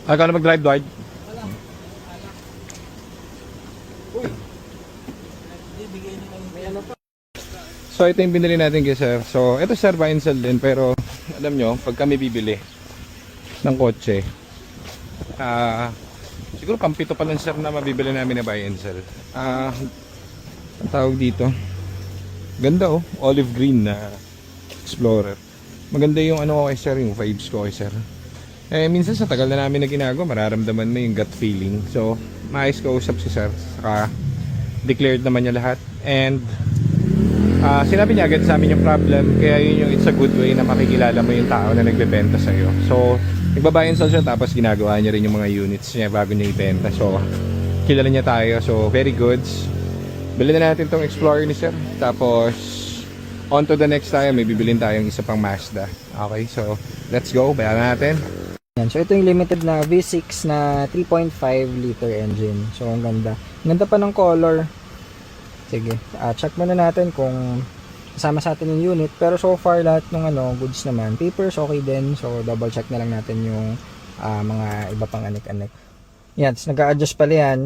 Ikaw na mag-drive, Dwight. So ito yung binili natin kay sir. So ito sir, buy and sell din. Pero alam nyo, pag kami bibili ng kotse, siguro pampito pa lang sir na mabibili namin na buy and sell. Ang tawag dito, ganda oh, olive green na Explorer. Maganda yung ano ko kay sir, yung vibes ko kay sir. Minsan sa tagal na namin na ginagawa, mararamdaman mo yung gut feeling. So maayos ko usap si sir, saka declared naman niya lahat. And sinabi niya agad sa amin yung problem, kaya yun yung it's a good way na makikilala mo yung tao na nagbebenta sa'yo. So nagbabayan siya, tapos ginagawa niya rin yung mga units niya bago niya ibenta. So kilala niya tayo, so very goods. Bilhin na natin tong Explorer ni sir. Tapos on to the next tayo, may bibilin tayong isa pang Mazda. Okay, so let's go, bayaran natin. Yan, so ito yung limited na V6 na 3.5 liter engine. So ang ganda. Ganda pa ng color. Sige, check muna natin kung kasama sa atin yung unit. Pero so far lahat ng goods naman. Papers okay din. So double check na lang natin yung mga iba pang anik-anik. Yan, nag-a-adjust pala yan.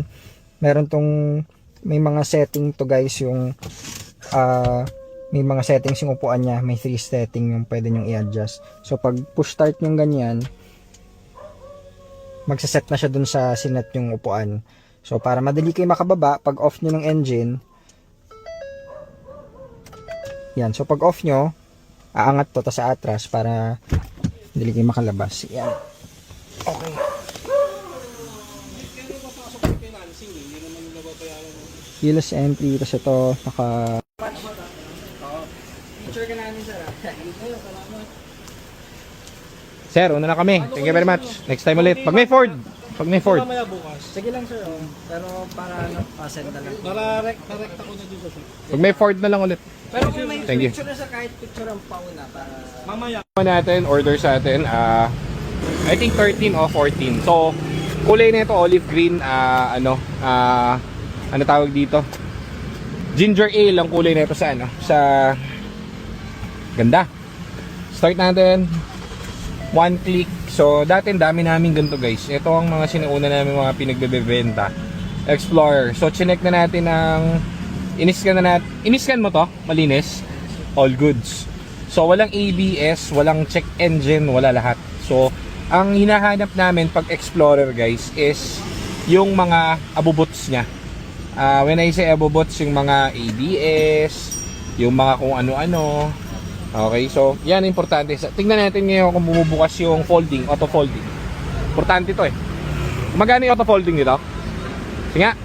Meron tong may mga setting to guys, yung may mga settings yung upuan niya. May 3 setting yung pwede nyong i-adjust. So pag push start yung ganyan, magsaset na siya dun sa sinet yung upuan. So para madali kayo makababa pag off nyo ng engine. Yan, so pag off nyo, aangat to sa atras para madali kayo makalabas. Yan. Okay. Keyless entry, tapos ito naka picture ka namin sir. Sir, una na kami. Thank you very much. Next time ulit. Pag may Ford. Mamaya bukas. Sige lang sir, pero para send na lang. Direct ako na dito sir. Pag may Ford na lang ulit. Pero kung may Thank you. picture na sa kahit picture ang pauna para Mamaya. Natin, order sa atin, I think 13 o 14. So, kulay na ito, olive green, ano tawag dito? Ginger ale ang kulay na ito sa ganda. Start natin. One click. So, dati dami namin ganito guys. Ito ang mga sinuuna namin mga pinagbebenta. Explorer. So, chinek na natin ang iniscan mo to, malinis. All goods. So, walang ABS, walang check engine, wala lahat. So, ang hinahanap namin pag Explorer guys is yung mga abubots niya. When I say abubots, yung mga ABS, yung mga kung ano-ano. Okay, so yan importante. Tingnan natin ngayon kung bumubukas yung folding, auto folding. Importante to eh. Magana yung auto folding dito? Sige nga.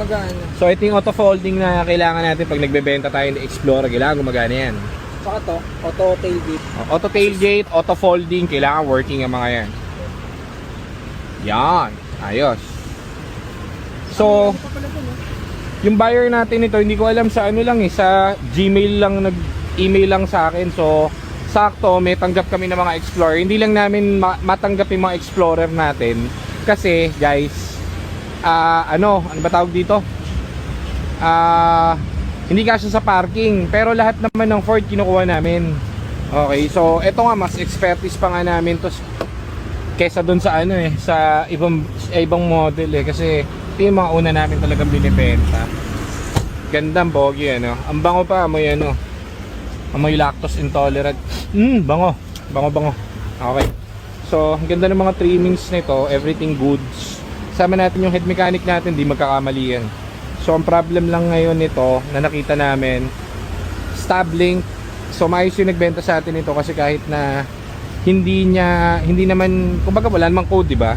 gumagana. So ito yung auto folding na kailangan natin pag nagbebenta tayo ng Explorer. Kailangan gumagana yan. Saka to, auto tailgate. Auto tailgate, auto folding, kailangan working ang mga yan. Yan, ayos. So yung buyer natin ito, hindi ko alam sa ano lang eh, sa Gmail lang nag-email lang sa akin. So sakto may tanggap kami ng mga Explorer. Hindi lang namin matanggap yung mga Explorer natin kasi guys, ano ba tawag dito? Hindi kasya sa parking, pero lahat naman ng Ford kinukuha namin. Okay, so eto nga mas expertise pa nga namin to kesa doon sa ano eh, sa ibang model eh, kasi ito yung mga una namin talagang binibenta. Gandang bogi ano. Ang bango pa, amoy ano. Amoy lactose intolerant. Bango. Bango. Okay. So, ang ganda ng mga trimmings nito, everything goods. Sama natin yung head mechanic natin, di magkakamali yan. So, ang problem lang ngayon nito na nakita namin, stab link. So, maayos yung nagbenta sa atin ito kasi kahit na hindi naman, kumbaga wala namang code, di ba?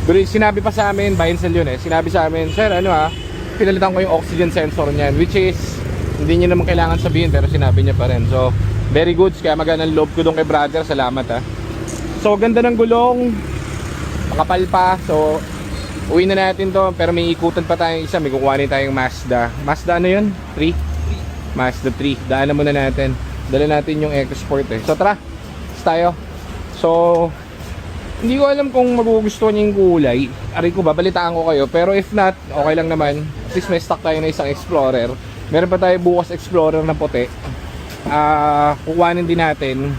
Pero sinabi pa sa amin, buy and sell yun eh. Sinabi sa amin, sir, pinalitan ko yung oxygen sensor niyan, which is hindi niya naman kailangan sabihin pero sinabi niya pa rin. So, very good. Kaya magandang loob ko doon kay brother. Salamat ha. So, ganda ng gulong. Makapal pa. So, uwi na natin to. Pero may ikutan pa tayong isa. May kukuhanin tayong Mazda. Mazda ano yun? 3? Mazda 3. Daanan muna natin. Dala natin yung EcoSport eh. So, tara. Tayo. So, hindi ko alam kung magugustuhan niya yung kulay. Aray ko, babalitaan ko kayo. Pero if not, okay lang naman. At least may stock tayo na isang Explorer. Meron pa tayo bukas Explorer na puti. Kukuhanin din natin.